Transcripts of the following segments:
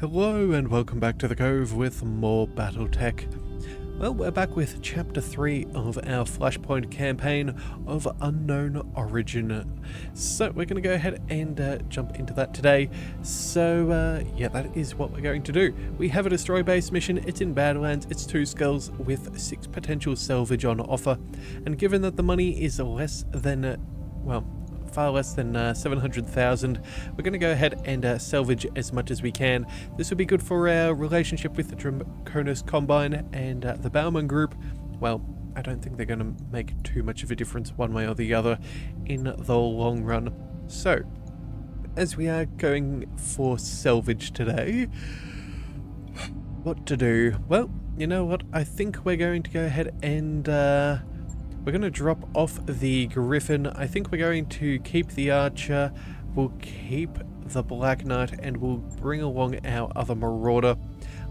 Hello and welcome back to the Cove with more BattleTech. Well, we're back with Chapter 3 of our Flashpoint campaign of Unknown Origin. So we're going to go ahead and jump into that today. So yeah, that is what we're going to do. We have a destroy base mission, it's in Badlands, it's 2 skulls with 6 potential salvage on offer. And given that the money is less than, far less than 700,000. We're going to go ahead and salvage as much as we can. This will be good for our relationship with the Draconis Combine and the Bauman Group. Well, I don't think they're going to make too much of a difference one way or the other in the long run. So, as we are going for salvage today, what to do? Well, you know what? I think we're going to go ahead and we're going to drop off the Griffin. I think we're going to keep the Archer. We'll keep the Black Knight and we'll bring along our other Marauder.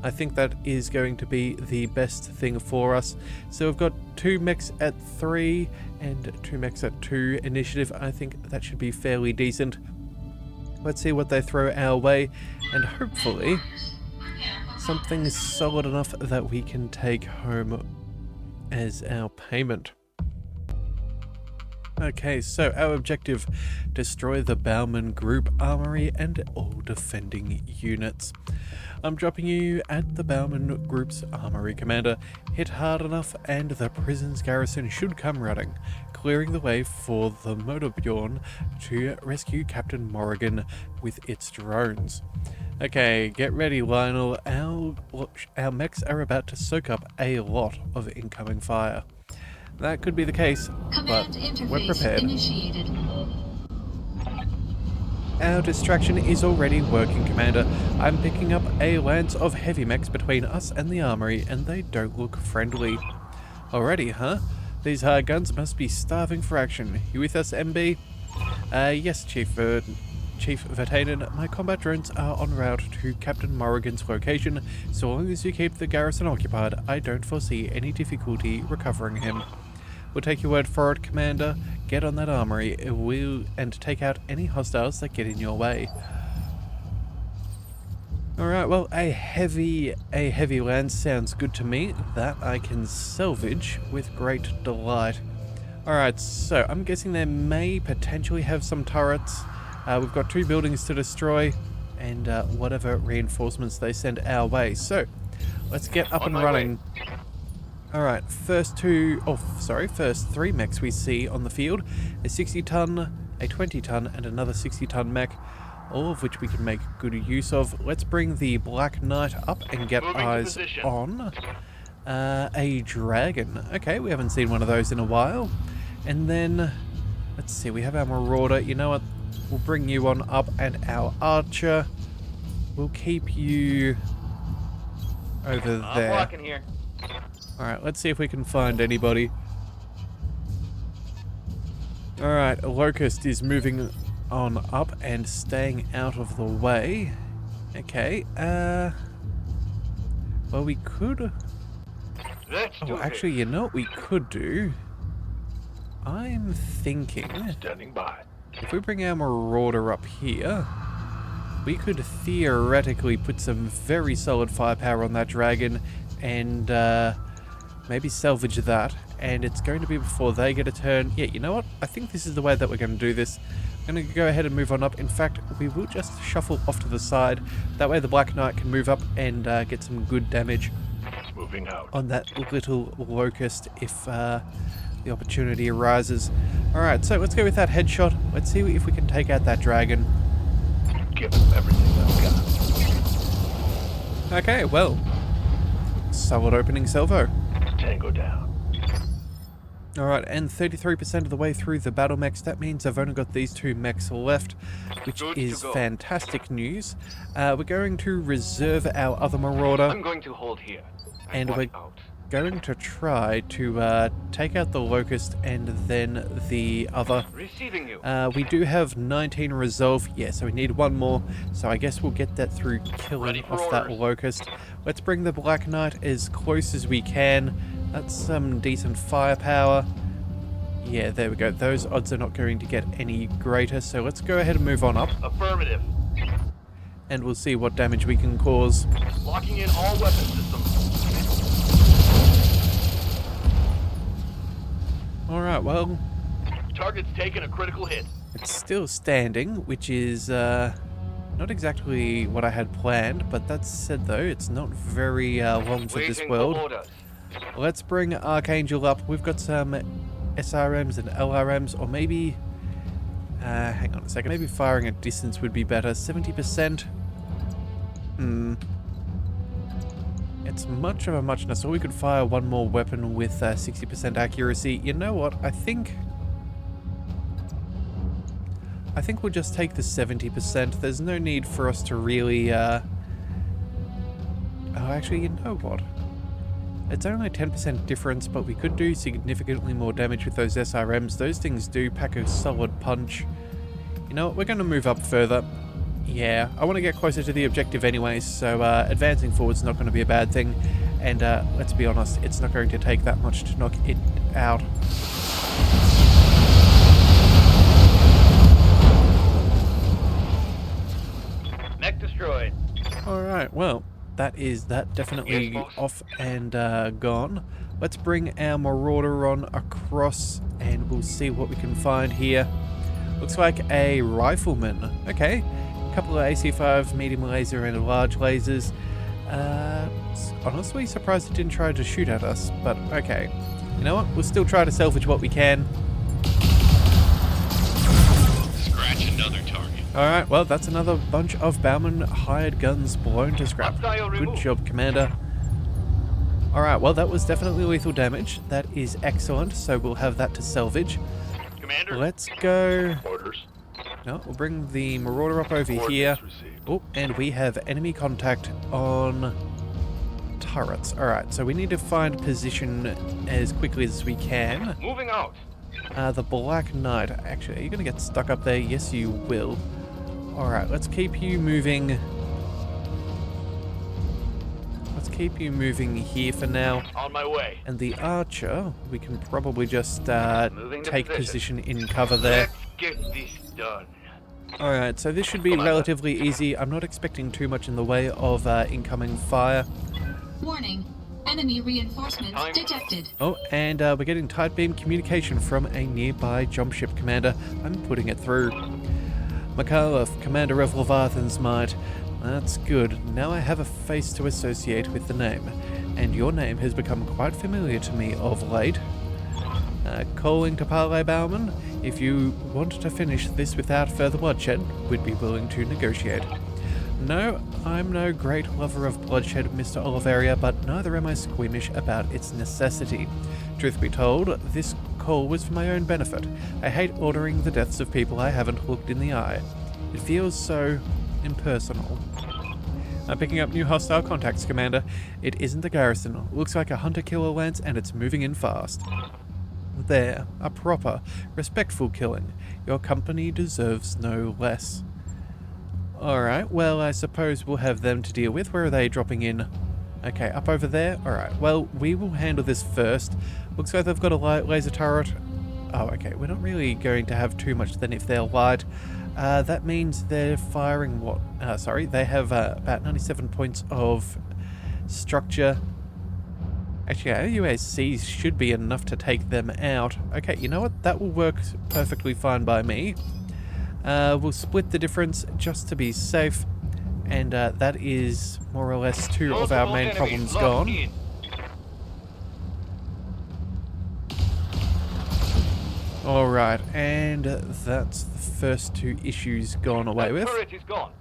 I think that is going to be the best thing for us. So we've got 2 mechs at 3 and 2 mechs at 2 initiative. I think that should be fairly decent. Let's see what they throw our way and hopefully something solid enough that we can take home as our payment. Okay, so our objective, destroy the Bauman Group Armory and all defending units. I'm dropping you at the Bauman Group's Armory Commander. Hit hard enough and the prison's garrison should come running, clearing the way for the Motorbjorn to rescue Captain Morrigan with its drones. Okay, get ready, Lionel. Our mechs are about to soak up a lot of incoming fire. That could be the case, but we're prepared. Initiated. Our distraction is already working, Commander. I'm picking up a lance of heavy mechs between us and the armory, and they don't look friendly. Already, huh? These hard guns must be starving for action. You with us, MB? Yes, Chief Vertanen. My combat drones are en route to Captain Morrigan's location. So long as you keep the garrison occupied, I don't foresee any difficulty recovering him. We'll take your word for it, Commander. Get on that armory and take out any hostiles that get in your way. Alright, well, a heavy lance sounds good to me. That I can salvage with great delight. Alright, so I'm guessing they may potentially have some turrets. We've got 2 buildings to destroy and whatever reinforcements they send our way. So, let's get up and running. Alright, first 3 mechs we see on the field. A 60-ton, a 20-ton, and another 60-ton mech, all of which we can make good use of. Let's bring the Black Knight up and get eyes on a dragon. Okay, we haven't seen one of those in a while. And then, let's see, we have our Marauder. You know what? We'll bring you on up, and our Archer. We'll keep you over there. I'm walking here. Alright, let's see if we can find anybody. Alright, Locust is moving on up and staying out of the way. Okay, well, we could... actually, you know what we could do? I'm thinking... Standing by. If we bring our Marauder up here, we could theoretically put some very solid firepower on that dragon and maybe salvage that. And it's going to be before they get a turn. Yeah, you know what? I think this is the way that we're going to do this. I'm going to go ahead and move on up. In fact, we will just shuffle off to the side. That way the Black Knight can move up and get some good damage Moving out on that little Locust if the opportunity arises. Alright, so let's go with that headshot. Let's see if we can take out that dragon. Give him everything I've got. Okay, well, solid opening salvo. Tango down. Alright, and 33% of the way through the battle mechs. That means I've only got these 2 mechs left, which is fantastic news. We're going to reserve our other Marauder. I'm going to hold here. And we're going to try to take out the Locust and then the other. Receiving you. We do have 19 resolve. Yeah, so we need 1 more. So I guess we'll get that through killing off that Locust. Let's bring the Black Knight as close as we can. That's some decent firepower. Yeah, there we go. Those odds are not going to get any greater, so let's go ahead and move on up. Affirmative. and we'll see what damage we can cause. Locking in all weapon systems. Alright, well, Target's taken a critical hit. it's still standing, which is not exactly what I had planned, but that said though, it's not very long for this Waiting world. for orders. Let's bring Archangel up. We've got some SRMs and LRMs, or maybe... hang on a second. Maybe firing at distance would be better. 70%. It's much of a muchness. Or we could fire one more weapon with 60% accuracy. You know what? I think we'll just take the 70%. There's no need for us to really... Oh, actually, you know what? It's only a 10% difference, but we could do significantly more damage with those SRMs. Those things do pack a solid punch. You know what? We're going to move up further. Yeah, I want to get closer to the objective anyways, so advancing forward's not going to be a bad thing. And let's be honest, it's not going to take that much to knock it out. Mech destroyed. Alright, well, that is that definitely Yes, boss. off and gone. Let's bring our Marauder on across and we'll see what we can find here. Looks like a rifleman. Okay, a couple of AC-5 medium laser and large lasers. Honestly surprised it didn't try to shoot at us, but okay. You know what? We'll still try to salvage what we can. Scratch another target. Alright, well, that's another bunch of Bauman hired guns blown to scrap. Hostile Good removed. job, Commander. Alright, well, that was definitely lethal damage. That is excellent, so we'll have that to salvage. Commander. Let's go... Orders. No, we'll bring the Marauder up over Orders here. received. Oh, and we have enemy contact on turrets. Alright, so we need to find position as quickly as we can. Moving out. The Black Knight. Actually, are you going to get stuck up there? Yes, you will. Alright, let's keep you moving. Let's keep you moving here for now. On my way. And the Archer, we can probably just Moving to take position. position in cover there. Let's get this done. Alright, so this should be Commander. relatively easy. I'm not expecting too much in the way of incoming fire. Warning. Enemy reinforcements Time. detected. Oh, and we're getting tight beam communication from a nearby jump ship, Commander. I'm putting it through. McAuliffe, Commander of Leviathan's Might. That's good. Now I have a face to associate with the name. And your name has become quite familiar to me of late. Calling to parley, Bauman. If you want to finish this without further bloodshed, we'd be willing to negotiate. No, I'm no great lover of bloodshed, Mr. Oliveria, but neither am I squeamish about its necessity. Truth be told, this call was for my own benefit. I hate ordering the deaths of people I haven't looked in the eye. It feels so impersonal. I'm picking up new hostile contacts, Commander. It isn't the garrison. Looks like a hunter-killer lance and it's moving in fast. There, a proper, respectful killing. Your company deserves no less. Alright, well, I suppose we'll have them to deal with. Where are they dropping in? Okay, up over there? Alright, well, we will handle this first. Looks like they've got a light laser turret. Oh, okay, we're not really going to have too much then if they're light. That means they're firing what? Sorry, they have about 97 points of structure. Actually, our UACs should be enough to take them out. Okay, you know what? That will work perfectly fine by me. We'll split the difference just to be safe. And that is more or less two of our main problems gone. Alright, and that's the first two issues gone away with. Turret is gone.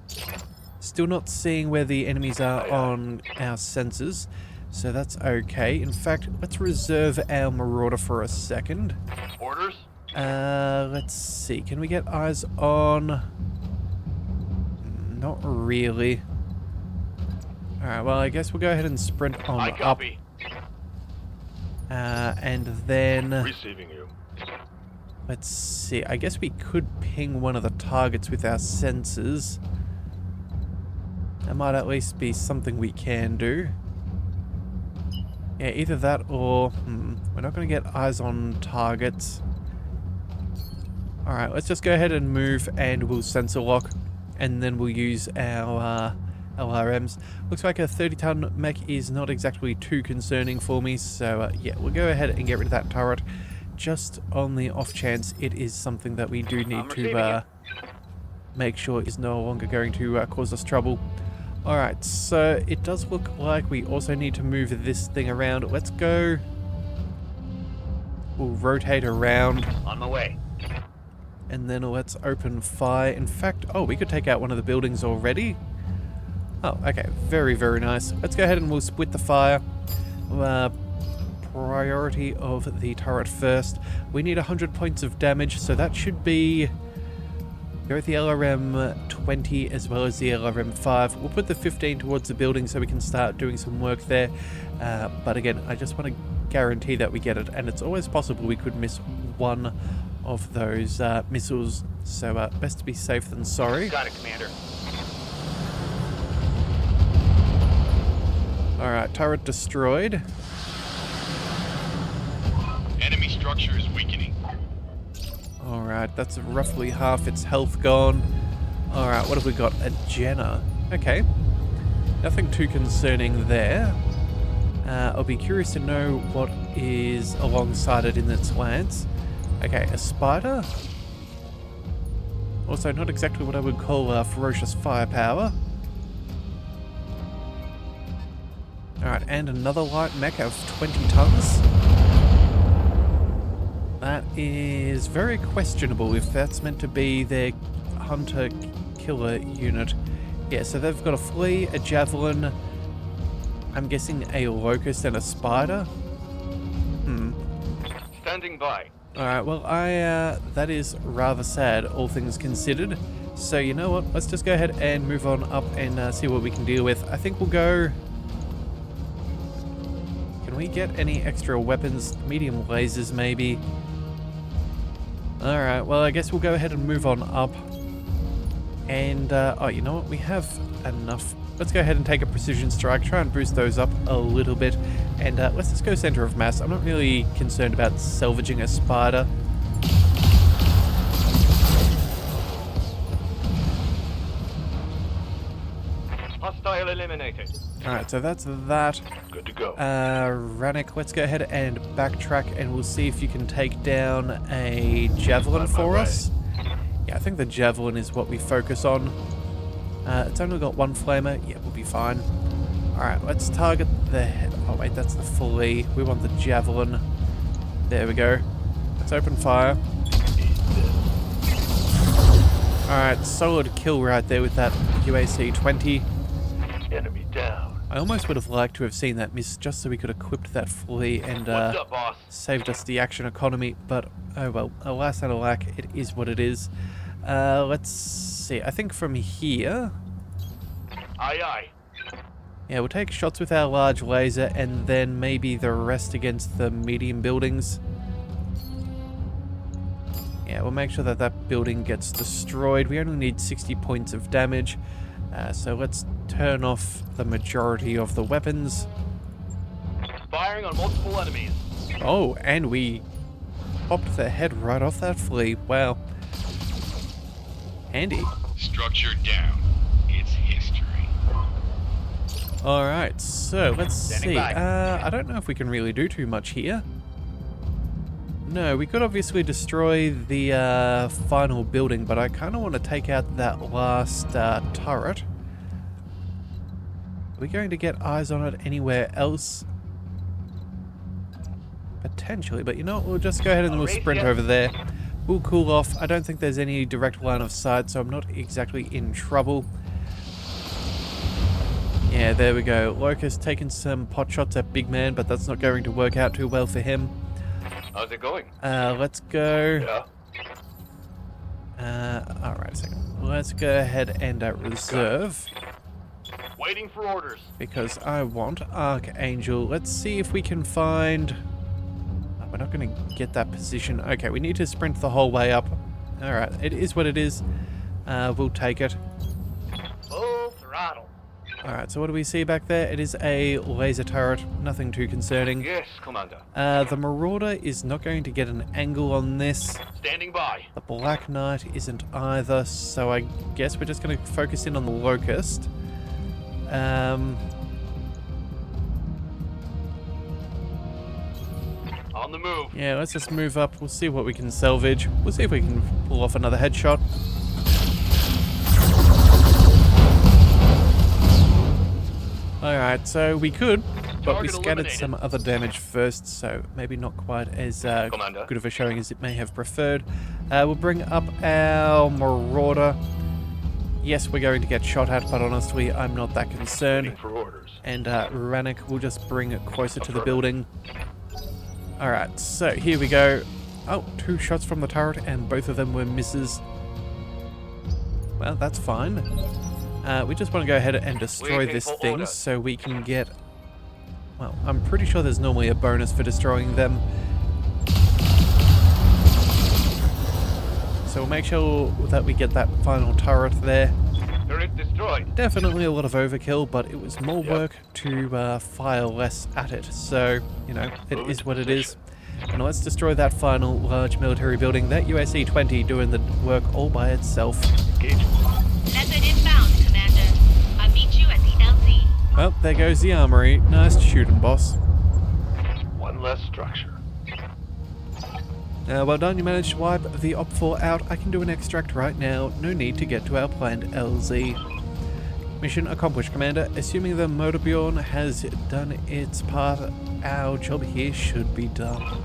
Still not seeing where the enemies are on our sensors, so that's okay. In fact, let's reserve our Marauder for a second. Orders. Let's see. Can we get eyes on... Not really. Alright, well, I guess we'll go ahead and sprint on I up. copy. And then... Receiving you. Let's see. I guess we could ping one of the targets with our sensors. That might at least be something we can do. Yeah, either that or... we're not going to get eyes on targets. Alright, let's just go ahead and move and we'll sensor lock. and then we'll use our LRMs. Looks like a 30-ton mech is not exactly too concerning for me, so yeah, we'll go ahead and get rid of that turret, just on the off chance it is something that we do need to make sure is no longer going to cause us trouble. Alright, so it does look like we also need to move this thing around. Let's go. We'll rotate around. On my way. And then let's open fire. In fact, oh, we could take out one of the buildings already. Oh, okay. Very, very nice. Let's go ahead and we'll split the fire. Priority of the turret first. We need 100 points of damage, so that should be... Go with the LRM 20 as well as the LRM 5. We'll put the 15 towards the building so we can start doing some work there. But again, I just want to guarantee that we get it. And it's always possible we could miss one of those missiles. So best to be safe than sorry. Got it, Commander. Alright, turret destroyed. Enemy structure is weakening. Alright, that's roughly half its health gone. Alright, what have we got? A Jenna. Okay. Nothing too concerning there. I'll be curious to know what is alongside it in its lance. Okay, a spider. Also, not exactly what I would call ferocious firepower. Alright, and another light mech of 20 tons. That is very questionable if that's meant to be their hunter-killer unit. Yeah, so they've got a flea, a javelin, I'm guessing a locust and a spider. Standing by. Alright, well, that is rather sad, all things considered. So, you know what, let's just go ahead and move on up and see what we can deal with. I think we'll go... Can we get any extra weapons? Medium lasers, maybe? Alright, well, I guess we'll go ahead and move on up. And, oh, you know what? We have enough. Let's go ahead and take a precision strike, try and boost those up a little bit. And let's just go center of mass. I'm not really concerned about salvaging a spider. Hostile eliminated. Alright, so that's that. Good to go. Rannick, let's go ahead and backtrack and we'll see if you can take down a javelin for us. Yeah, I think the javelin is what we focus on. It's only got one flamer. Yeah, we'll be fine. Alright, let's target the head. Oh wait, that's the flea. We want the javelin. There we go. Let's open fire. Alright, solid kill right there with that UAC 20. Enemy down. I almost would have liked to have seen that miss just so we could have equipped that flea and What's up, boss? saved us the action economy, but oh well, alas and alack, it is what it is. Let's see, I think from here... Aye, aye. Yeah, we'll take shots with our large laser and then maybe the rest against the medium buildings. Yeah, we'll make sure that that building gets destroyed. We only need 60 points of damage. So let's turn off the majority of the weapons. Firing on multiple enemies. Oh, and we popped the head right off that flea. Wow. Handy. Structure down. It's history. Alright, so let's Standing see. by. I don't know if we can really do too much here. No, we could obviously destroy the final building, but I kind of want to take out that last turret. Are we going to get eyes on it anywhere else? Potentially, but you know what? We'll just go ahead and we'll sprint over there. We'll cool off. I don't think there's any direct line of sight, so I'm not exactly in trouble. Yeah, there we go. Locust taking some pot shots at Big Man, but that's not going to work out too well for him. How's it going? Let's go. Yeah. Alright, a second. Let's go ahead and reserve. Waiting for orders. Because I want Archangel. Let's see if we can find... Oh, we're not going to get that position. Okay, we need to sprint the whole way up. Alright, it is what it is. We'll take it. Full throttle. Alright, so what do we see back there? It is a laser turret, nothing too concerning. Yes, Commander. The Marauder is not going to get an angle on this. Standing by. The Black Knight isn't either, so I guess we're just going to focus in on the Locust. On the move. Yeah, let's just move up. We'll see what we can salvage. We'll see if we can pull off another headshot. Alright, so we could, but we Target scattered eliminated. some other damage first, so maybe not quite as Commander. good of a showing as it may have preferred. We'll bring up our Marauder. Yes, we're going to get shot at, but honestly, I'm not that concerned. Waiting for orders. And Ranik will just bring it closer to the building. Alright, so here we go. Oh, 2 shots from the turret, and both of them were misses. Well, that's fine. We just want to go ahead and destroy Waiting this for thing orders. so we can get... Well, I'm pretty sure there's normally a bonus for destroying them. So we'll make sure that we get that final turret there. Turret destroyed. Definitely a lot of overkill, but it was more Yep. work to fire less at it. So, you know, it Move is to what it is. position. And let's destroy that final large military building. That USC-20 doing the work all by itself. Engage. Method inbound, Commander. I'll meet you at the LZ. Well, there goes the armory. Nice shooting, boss. One less structure. Well done, you managed to wipe the Op4 out. I can do an extract right now. No need to get to our planned LZ. Mission accomplished, Commander. Assuming the Motorbjorn has done its part, our job here should be done.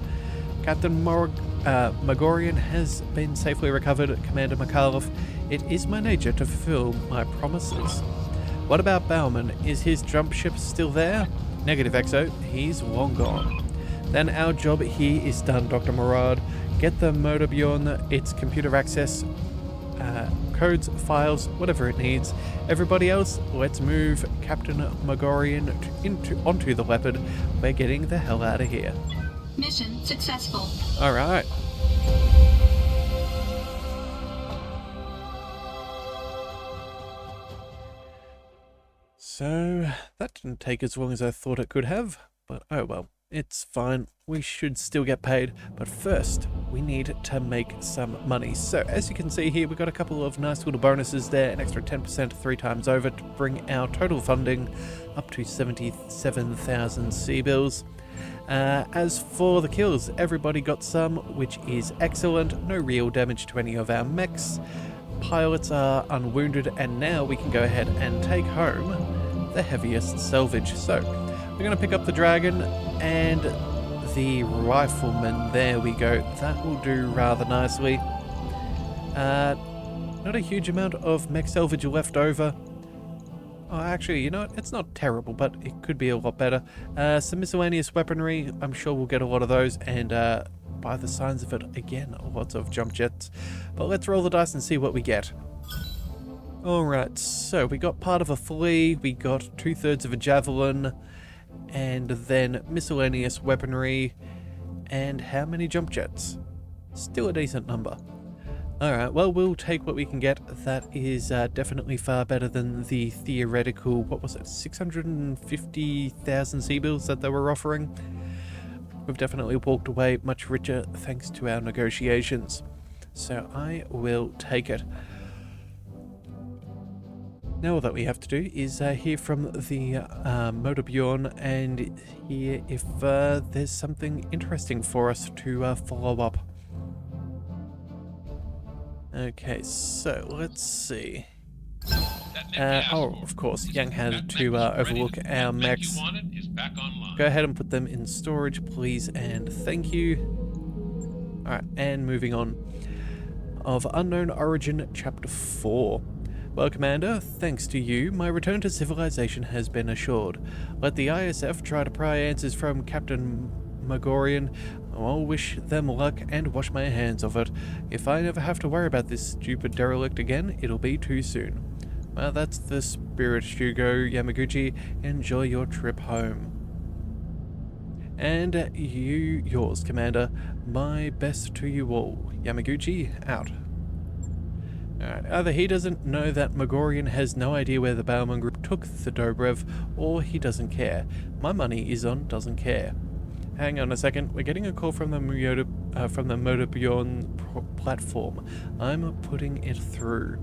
Captain Megorian has been safely recovered, Commander Mikhailov. It is my nature to fulfill my promises. What about Bauman? Is his jump ship still there? Negative, Exo. He's long gone. Then our job here is done, Dr. Murad. Get the Motorbjorn its computer access, codes, files, whatever it needs. Everybody else, let's move Captain Megorian onto the Leopard. We're getting the hell out of here. Mission successful. Alright. So, that didn't take as long as I thought it could have, but oh well, it's fine. We should still get paid, but first, we need to make some money. So, as you can see here, we got a couple of nice little bonuses there, an extra 10% 3 times over to bring our total funding up to 77,000 C-bills. As for the kills, everybody got some, which is excellent. No real damage to any of our mechs. Pilots are unwounded, and now we can go ahead and take home the heaviest salvage. So, we're going to pick up the Dragon and the Rifleman. There we go. That will do rather nicely. Not a huge amount of mech salvage left over. Oh, actually, you know what? It's not terrible, but it could be a lot better. Some miscellaneous weaponry. I'm sure we'll get a lot of those, and by the signs of it, again, lots of jump jets. But let's roll the dice and see what we get. Alright, so we got part of a flea, we got 2/3 of a javelin, and then miscellaneous weaponry, and how many jump jets? Still a decent number. Alright, well, we'll take what we can get. That is definitely far better than the theoretical, what was it, 650,000 C-bills that they were offering. We've definitely walked away much richer thanks to our negotiations. So I will take it. Now all that we have to do is hear from the Motorbjorn and hear if there's something interesting for us to follow up. Okay, so let's see. Oh, of course, Yang had to overlook our mechs. Go ahead and put them in storage, please, and thank you. Alright, and moving on. Of Unknown Origin, Chapter 4. Well, Commander, thanks to you, my return to civilization has been assured. Let the ISF try to pry answers from Captain Megorian. I'll wish them luck and wash my hands of it. If I never have to worry about this stupid derelict again, it'll be too soon. Well, that's the spirit, Hugo Yamaguchi. Enjoy your trip home. And yours, Commander. My best to you all. Yamaguchi, out. Alright, either he doesn't know that Megorian has no idea where the Bauman group took the Dobrev, or he doesn't care. My money is on doesn't care. Hang on a second, we're getting a call from the Motorbjorn platform. I'm putting it through.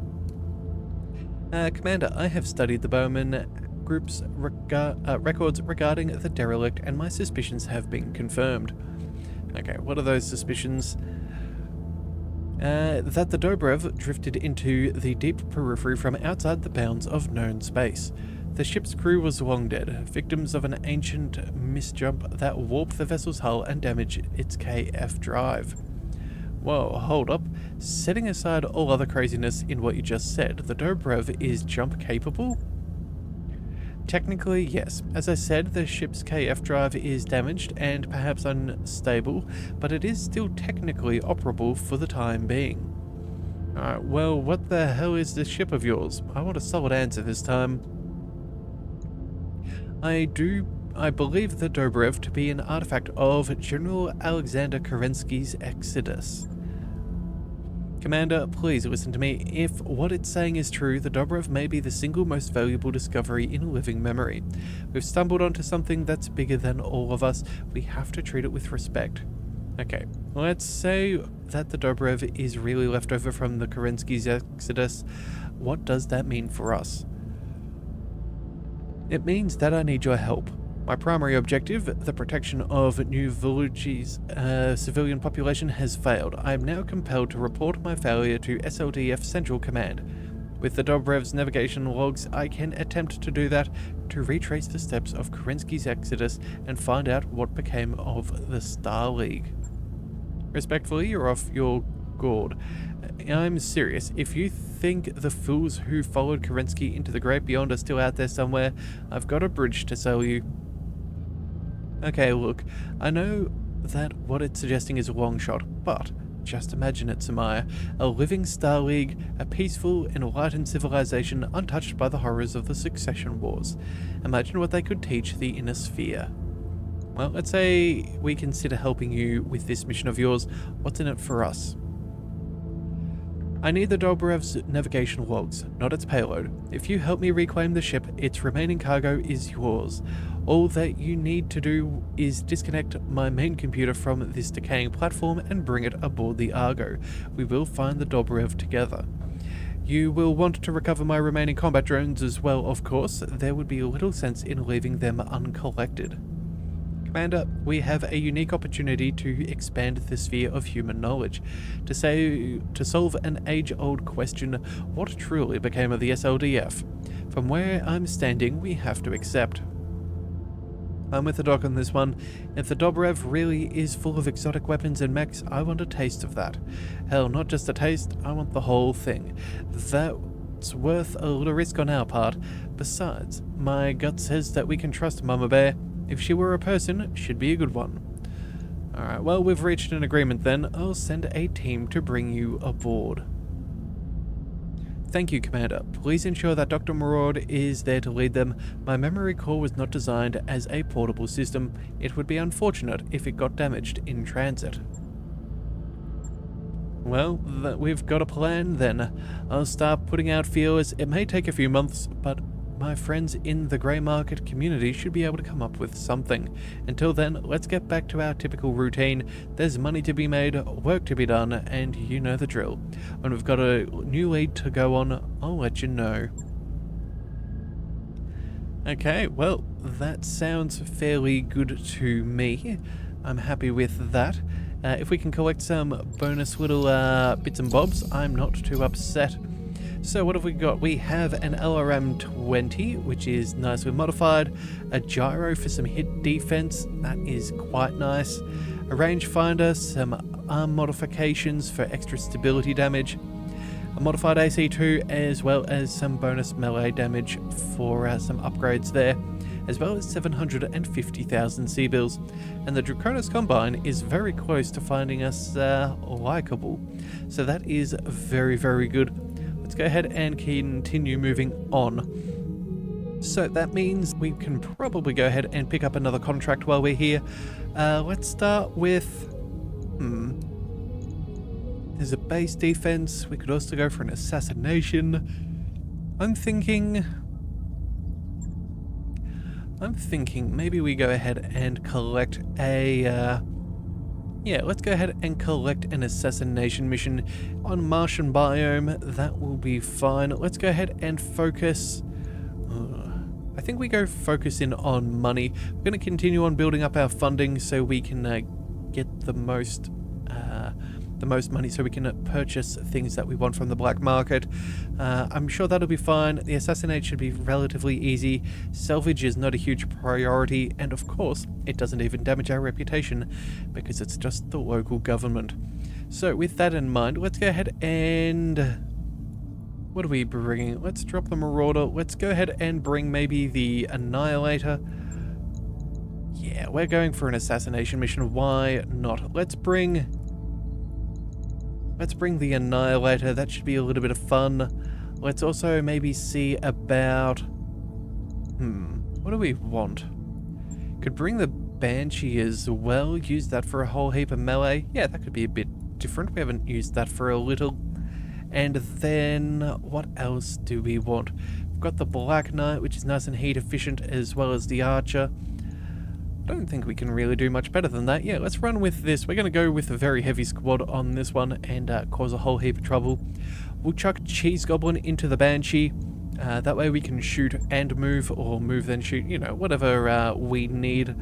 Commander, I have studied the Bowman group's records regarding the derelict, and my suspicions have been confirmed. Okay, what are those suspicions? That the Dobrev drifted into the deep periphery from outside the bounds of known space. The ship's crew was long dead, victims of an ancient misjump that warped the vessel's hull and damaged its KF drive. Whoa, hold up. Setting aside all other craziness in what you just said, the Dobrev is jump capable? Technically, yes. As I said, the ship's KF drive is damaged and perhaps unstable, but it is still technically operable for the time being. Alright, well, what the hell is this ship of yours? I want a solid answer this time. I believe the Dobrev to be an artifact of General Alexander Kerensky's Exodus. Commander, please listen to me. If what it's saying is true, the Dobrev may be the single most valuable discovery in living memory. We've stumbled onto something that's bigger than all of us. We have to treat it with respect. Okay, let's say that the Dobrev is really left over from the Kerensky's Exodus. What does that mean for us? It means that I need your help. My primary objective, the protection of New Village's civilian population, has failed. I am now compelled to report my failure to SLDF Central Command. With the Dobrev's navigation logs, I can attempt to do that, to retrace the steps of Kerensky's Exodus and find out what became of the Star League. Respectfully, you're off your gourd. I'm serious. If you think the fools who followed Kerensky into the great beyond are still out there somewhere, I've got a bridge to sell you. Okay, look, I know that what it's suggesting is a long shot, but just imagine it, Samaya. A living Star League, a peaceful, enlightened civilization untouched by the horrors of the succession wars. Imagine what they could teach the inner sphere. Well, let's say we consider helping you with this mission of yours. What's in it for us? I need the Dobrev's navigation logs, not its payload. If you help me reclaim the ship, its remaining cargo is yours. All that you need to do is disconnect my main computer from this decaying platform and bring it aboard the Argo. We will find the Dobrev together. You will want to recover my remaining combat drones as well, of course. There would be little sense in leaving them uncollected. Commander, we have a unique opportunity to expand the sphere of human knowledge. To solve an age-old question, what truly became of the SLDF? From where I'm standing, we have to accept. I'm with the doc on this one. If the Dobrev really is full of exotic weapons and mechs, I want a taste of that. Hell, not just a taste, I want the whole thing. That's worth a little risk on our part. Besides, my gut says that we can trust Mama Bear. If she were a person, she'd be a good one. Alright, well, we've reached an agreement then. I'll send a team to bring you aboard. Thank you, Commander. Please ensure that Dr. Maraud is there to lead them. My memory core was not designed as a portable system. It would be unfortunate if it got damaged in transit. Well, we've got a plan then. I'll start putting out feelers. It may take a few months, but my friends in the grey market community should be able to come up with something. Until then, let's get back to our typical routine. There's money to be made, work to be done, and you know the drill. When we've got a new lead to go on, I'll let you know. Okay, well, that sounds fairly good to me. I'm happy with that. If we can collect some bonus little bits and bobs, I'm not too upset. So what have we got? We have an LRM-20, which is nicely modified, a gyro for some hit defense, that is quite nice, a rangefinder, some arm modifications for extra stability damage, a modified AC-2, as well as some bonus melee damage for some upgrades there, as well as 750,000 C-bills, and the Draconis Combine is very close to finding us likeable, so that is very, very good. Let's go ahead and continue moving on. So that means we can probably go ahead and pick up another contract while we're here. Let's start with... There's a base defense. We could also go for an assassination. I'm thinking maybe we go ahead and collect a, yeah, let's go ahead and collect an assassination mission on Martian biome. That will be fine. Let's go ahead and focus. I think we go focus in on money. We're going to continue on building up our funding so we can get the most money so we can purchase things that we want from the black market. I'm sure that'll be fine. The assassinate should be relatively easy. Salvage is not a huge priority, and of course, it doesn't even damage our reputation because it's just the local government. So with that in mind, let's go ahead and... what are we bringing? Let's drop the Marauder. Let's go ahead and bring maybe the Annihilator. Yeah, we're going for an assassination mission. Why not? Let's bring the Annihilator. That should be a little bit of fun. Let's also maybe see about... what do we want? Could bring the Banshee as well. Use that for a whole heap of melee. Yeah, that could be a bit different. We haven't used that for a little. And then, what else do we want? We've got the Black Knight, which is nice and heat efficient, as well as the Archer. Don't think we can really do much better than that. Yeah, let's run with this. We're going to go with a very heavy squad on this one and cause a whole heap of trouble. We'll chuck Cheese Goblin into the Banshee. That way we can shoot and move, or move then shoot, you know, whatever we need.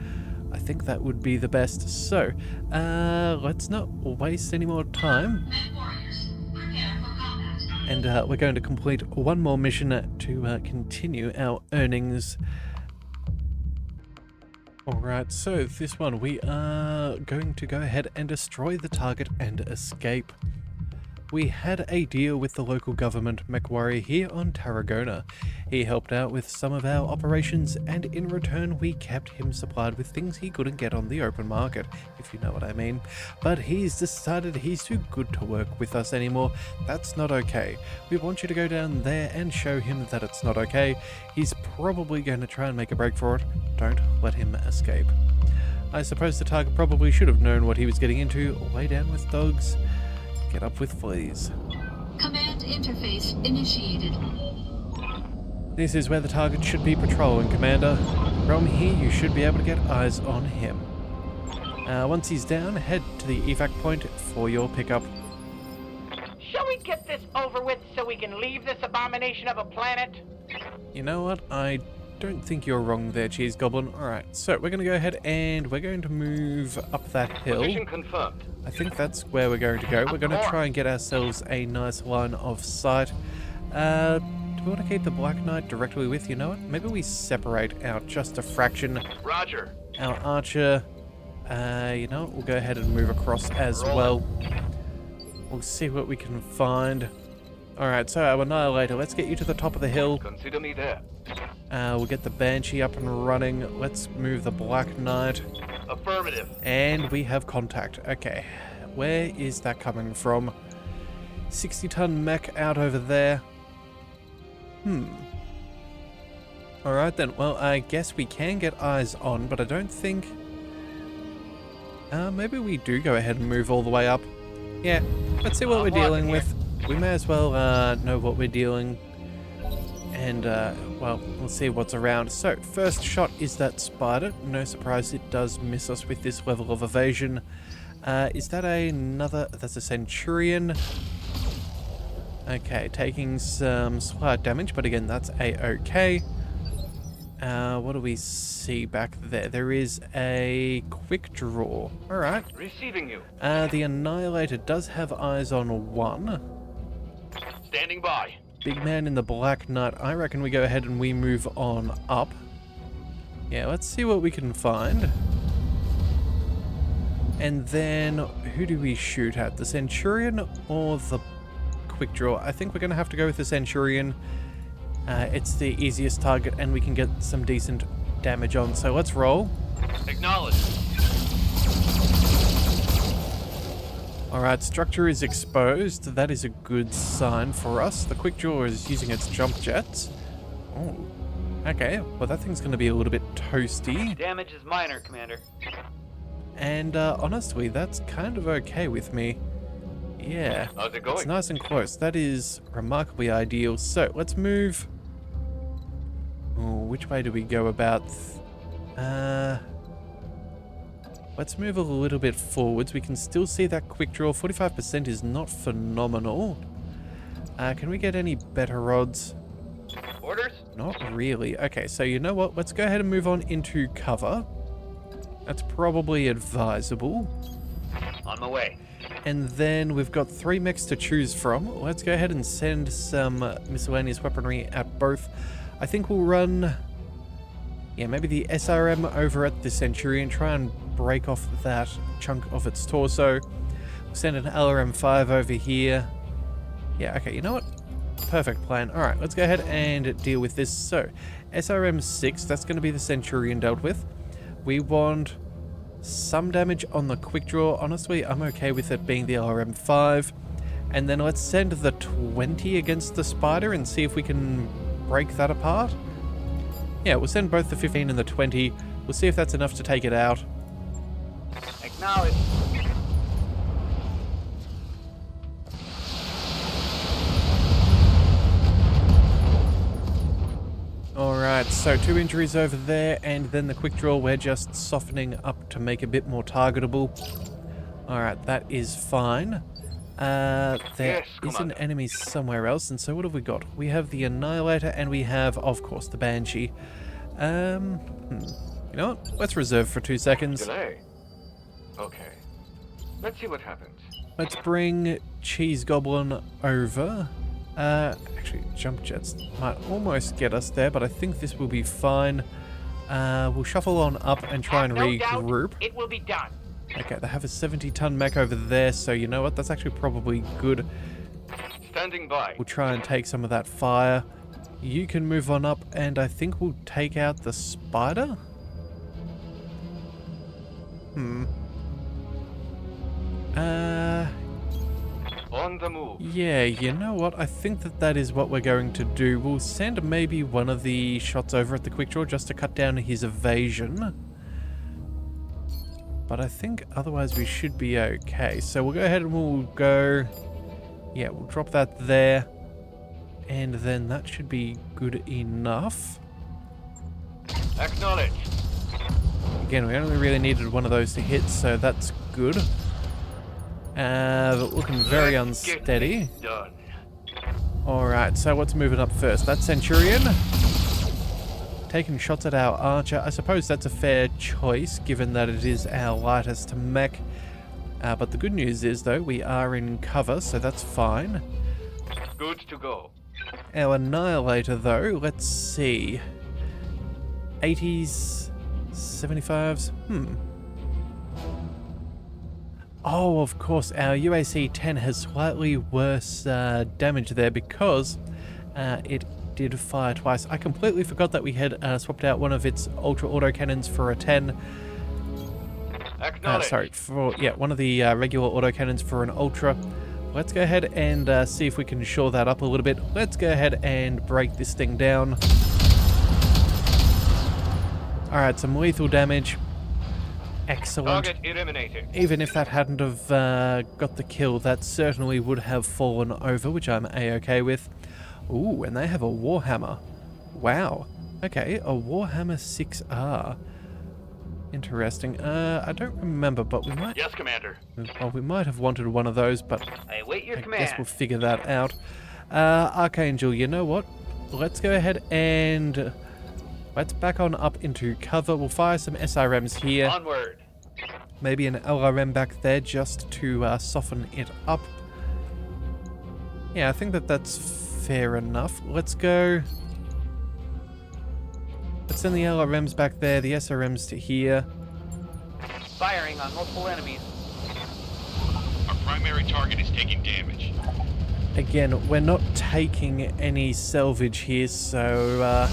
I think that would be the best. So, let's not waste any more time. MechWarriors, prepare for combat. And we're going to complete one more mission to continue our earnings. Alright, so this one we are going to go ahead and destroy the target and escape. We had a deal with the local government MechWarrior here on Tarragona. He helped out with some of our operations, and in return we kept him supplied with things he couldn't get on the open market, if you know what I mean. But he's decided he's too good to work with us anymore. That's not okay. We want you to go down there and show him that it's not okay. He's probably going to try and make a break for it. Don't let him escape. I suppose the target probably should have known what he was getting into. Lay down with dogs. Get up with fleas. Command interface initiated. This is where the target should be patrolling, Commander. From here, you should be able to get eyes on him. Once he's down, head to the evac point for your pickup. Shall we get this over with so we can leave this abomination of a planet? You know what? I don't think you're wrong there, Cheese Goblin. Alright, so we're going to go ahead and we're going to move up that hill. Position confirmed. I think that's where we're going to go. We're going to try and get ourselves a nice line of sight. Do we want to keep the Black Knight directly with, you know what? Maybe we separate out just a fraction. Roger. Our Archer, you know what? We'll go ahead and move across as well. We'll see what we can find. Alright, so our Annihilator, let's get you to the top of the hill. Consider me there. We'll get the Banshee up and running. Let's move the Black Knight. Affirmative. And we have contact. Okay, where is that coming from? 60-ton mech out over there. Alright then, well, I guess we can get eyes on, but I don't think... maybe we do go ahead and move all the way up. Yeah, let's see what we're dealing with. We may as well know what we're dealing. And, well, we'll see what's around. So, first shot is that spider. No surprise, it does miss us with this level of evasion. Is that another... that's a Centurion. Okay, taking some slight damage, but again, that's a-okay. What do we see back there? There is a quick draw. Alright. Receiving you. The Annihilator does have eyes on one. Standing by. Big man in the Black Knight. I reckon we go ahead and we move on up. Yeah, let's see what we can find. And then, who do we shoot at? The Centurion or the Quick Draw? I think we're going to have to go with the Centurion. It's the easiest target and we can get some decent damage on. So let's roll. Acknowledge. Alright, structure is exposed. That is a good sign for us. The Quick Draw is using its jump jets. Oh, okay. Well, that thing's going to be a little bit toasty. Damage is minor, Commander. And honestly, that's kind of okay with me. Yeah. How's it It's going? nice and close. That is remarkably ideal. So, let's move... Oh, which way do we go about... Let's move a little bit forwards. We can still see that quick draw. 45% is not phenomenal. Can we get any better odds? Orders? Not really. Okay, so you know what? Let's go ahead and move on into cover. That's probably advisable. On my way. And then we've got 3 mechs to choose from. Let's go ahead and send some miscellaneous weaponry at both. I think we'll run... Yeah, maybe the SRM over at the Centurion. Try and break off that chunk of its torso. We'll send an LRM-5 over here. Yeah, okay, you know what? Perfect plan. Alright, let's go ahead and deal with this. So, SRM-6, that's going to be the Centurion dealt with. We want some damage on the quick draw. Honestly, I'm okay with it being the LRM-5. And then let's send the 20 against the Spider and see if we can break that apart. Yeah, we'll send both the 15 and the 20. We'll see if that's enough to take it out. Acknowledge. Alright, so 2 injuries over there, and then the quick draw we're just softening up to make a bit more targetable. Alright, that is fine. There Yes, is an Commander. enemy somewhere else, and so what have we got? We have the Annihilator, and we have, of course, the Banshee. You know what? Let's reserve for 2 seconds. Delay. Okay. Let's see what happens. Let's bring Cheese Goblin over. Actually, jump jets might almost get us there, but I think this will be fine. We'll shuffle on up and try and Have no doubt regroup. it will be done. Okay, they have a 70-ton mech over there, so you know what? That's actually probably good. Standing by. We'll try and take some of that fire. You can move on up, and I think we'll take out the Spider? On the move. Yeah, you know what? I think that is what we're going to do. We'll send maybe one of the shots over at the quick draw just to cut down his evasion. But I think otherwise we should be okay. So we'll go ahead and we'll go... Yeah, we'll drop that there. And then that should be good enough. Acknowledge. Again, we only really needed one of those to hit, so that's good. But looking very Let's get unsteady. this done. Alright, so what's moving up first? That Centurion. Taking shots at our Archer. I suppose that's a fair choice, given that it is our lightest mech. But the good news is, though, we are in cover, so that's fine. Good to go. Our Annihilator, though, let's see. 80s, 75s, Oh, of course, our UAC-10 has slightly worse damage there because it did fire twice. I completely forgot that we had swapped out one of its ultra autocannons for a 10. Acknowledge. Sorry, one of the regular autocannons for an ultra. Let's go ahead and see if we can shore that up a little bit. Let's go ahead and break this thing down. Alright, some lethal damage. Excellent. Target eliminated. Even if that hadn't have got the kill, that certainly would have fallen over, which I'm A-okay with. Ooh, and they have a Warhammer. Wow. Okay, a Warhammer 6R. Interesting. I don't remember, but we might... Yes, Commander. Well, we might have wanted one of those, but I await your I command. guess we'll figure that out. Archangel, you know what? Let's go ahead and... Let's back on up into cover. We'll fire some SRMs here. Onward. Maybe an LRM back there just to soften it up. Yeah, I think that's fair enough. Let's go... Let's send the LRMs back there, the SRMs to here. Firing on multiple enemies. Our primary target is taking damage. Again, we're not taking any salvage here, so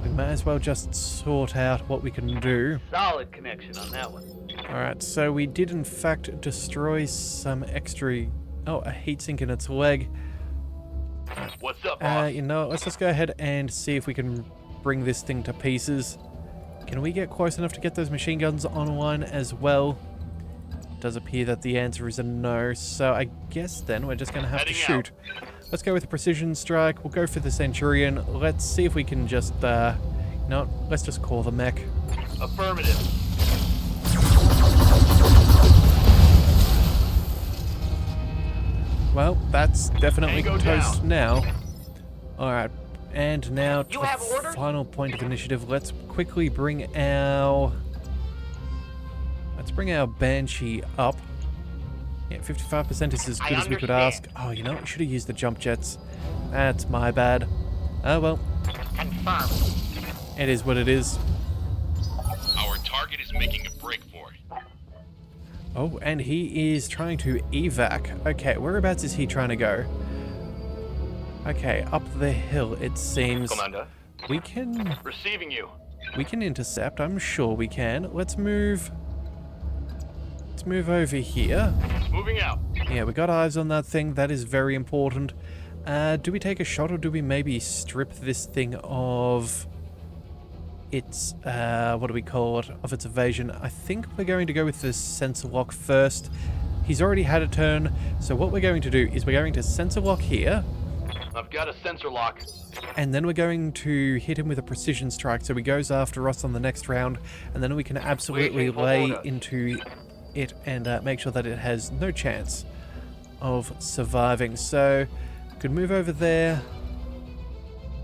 we may as well just sort out what we can do. Solid connection on that one. Alright, so we did in fact destroy some extra... Oh, a heatsink in its leg. What's up, boss? You know, let's just go ahead and see if we can bring this thing to pieces. Can we get close enough to get those machine guns online as well? Does appear that the answer is a no, so I guess then we're just going to have to Heading shoot. Let's go with a precision strike. We'll go for the Centurion. Let's see if we can just, no, let's just call the mech. Affirmative. Well, that's definitely Tango toast down. now. Alright, and now to You the have orders? final point of initiative. Let's quickly bring our... Let's bring our Banshee up. Yeah, 55% is as I good as we could understand. ask. Oh, you know, we should have used the jump jets. That's my bad. Oh well, Confirmed. it is what it is. Our target is making a break for it. Oh, and he is trying to evac. Okay, whereabouts is he trying to go? Okay, up the hill, it seems. Commander. We can Receiving you. intercept, I'm sure we can. Let's move over here. Moving out. Yeah, we got eyes on that thing. That is very important. Do we take a shot or do we maybe strip this thing of its, what do we call it, of its evasion? I think we're going to go with the sensor lock first. He's already had a turn, so what we're going to do is we're going to sensor lock here, I've got a sensor lock. and then we're going to hit him with a precision strike so he goes after us on the next round, and then we can absolutely Waiting for lay orders. into it and make sure that it has no chance of surviving. So, could move over there.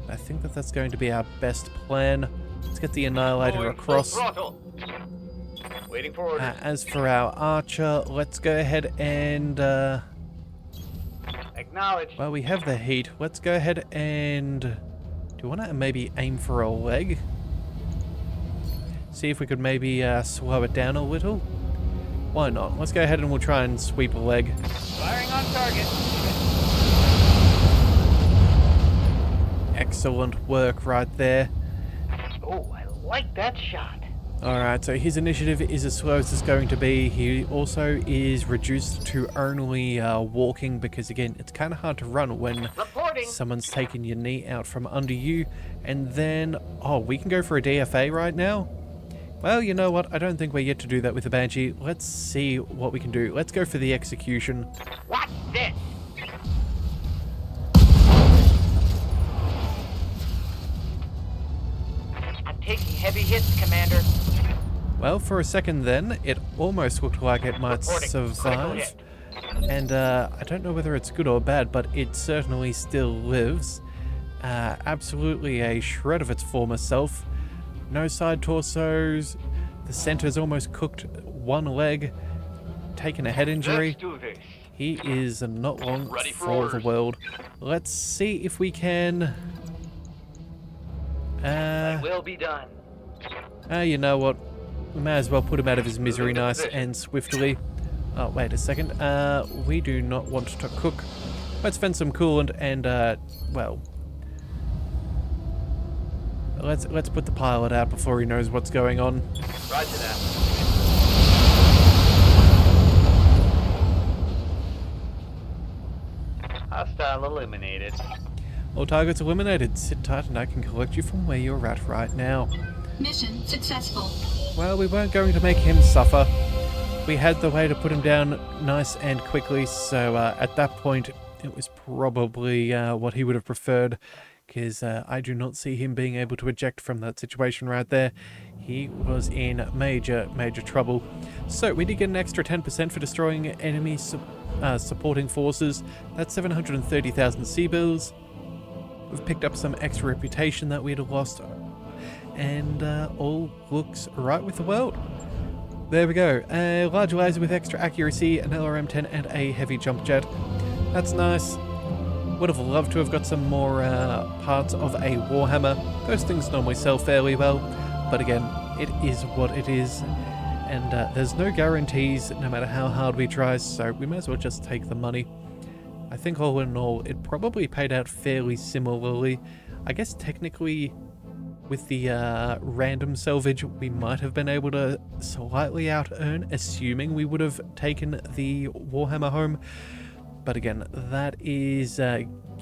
I think that that's going to be our best plan. Let's get the Annihilator Going across. full throttle. Waiting for orders. As for our Archer, let's go ahead and... Acknowledged. well, we have the heat. Let's go ahead and... do you want to maybe aim for a leg? See if we could maybe slow it down a little? Why not? Let's go ahead and we'll try and sweep a leg. Firing on target. Excellent work right there. Oh, I like that shot. Alright, so his initiative is as slow as it's going to be. He also is reduced to only walking because, again, it's kind of hard to run when Reporting. someone's taking your knee out from under you. And then, oh, we can go for a DFA right now? Well, you know what? I don't think we're yet to do that with the Banshee. Let's see what we can do. Let's go for the execution. Watch this. I'm taking heavy hits, Commander. Well, for a second then, it almost looked like it might Reporting. Critical survive. hit. And I don't know whether it's good or bad, but it certainly still lives. Absolutely a shred of its former self. No side torsos. The center's almost cooked one leg. Taken a head injury. Let's do this. He is not long Ready for for the orders. world. Let's see if we can... Will be done. you know what? We may as well put him out of his misery Losing nice position. and swiftly. Oh, wait a second. We do not want to cook. Let's vent some coolant and, well... Let's put the pilot out before he knows what's going on. Roger that. Hostile eliminated. All targets eliminated. Sit tight and I can collect you from where you're at right now. Mission successful. Well, we weren't going to make him suffer. We had the way to put him down nice and quickly, so at that point, it was probably what he would have preferred, because I do not see him being able to eject from that situation right there. He was in major, major trouble. So, we did get an extra 10% for destroying enemy supporting forces. That's 730,000 C-bills. We've picked up some extra reputation that we'd have lost, and all looks right with the world. There we go. A large laser with extra accuracy, an LRM-10 and a heavy jump jet. That's nice. Would have loved to have got some more parts of a Warhammer. Those things normally sell fairly well, but again, it is what it is. And there's no guarantees no matter how hard we try, so we may as well just take the money. I think all in all, it probably paid out fairly similarly. I guess technically, with the random salvage, we might have been able to slightly out-earn, assuming we would have taken the Warhammer home. But again, that is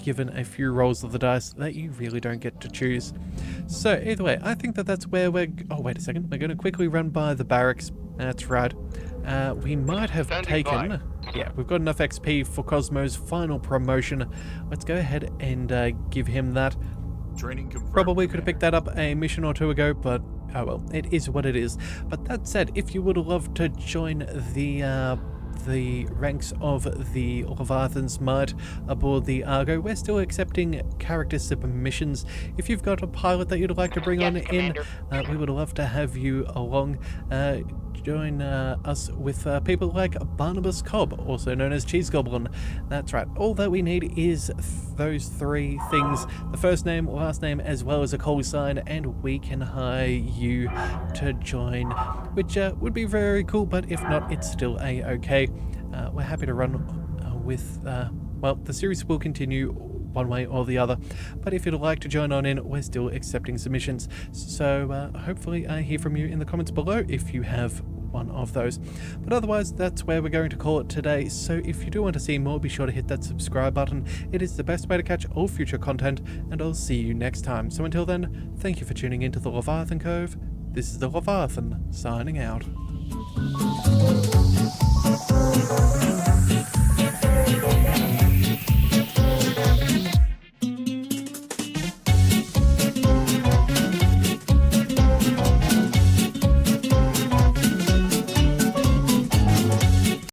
given a few rolls of the dice that you really don't get to choose. So either way, I think that that's where we're... Oh, wait a second. We're going to quickly run by the barracks That's right. We might have Standing taken... by. Yeah, we've got enough XP for Cosmo's final promotion. Let's go ahead and give him that. Training confirmed. Probably could have Commander. picked that up a mission or two ago, but oh well, it is what it is. But that said, if you would love to join the ranks of the Leviathan's Might aboard the Argo, we're still accepting character submissions. If you've got a pilot that you'd like to bring Yes, on in, Commander. we would love to have you along. Join us with people like Barnabas Cobb, also known as Cheese Goblin. That's right, all that we need is those three things: the first name, last name, as well as a call sign, and we can hire you to join, which would be very cool, but if not, it's still a-okay. We're happy to run with, well, the series will continue one way or the other, but if you'd like to join on in, we're still accepting submissions. So hopefully I hear from you in the comments below if you have one of those. But otherwise, that's where we're going to call it today. So if you do want to see more, be sure to hit that subscribe button. It is the best way to catch all future content, and I'll see you next time. So until then, thank you for tuning into the Leviathan Cove. This is the Leviathan signing out.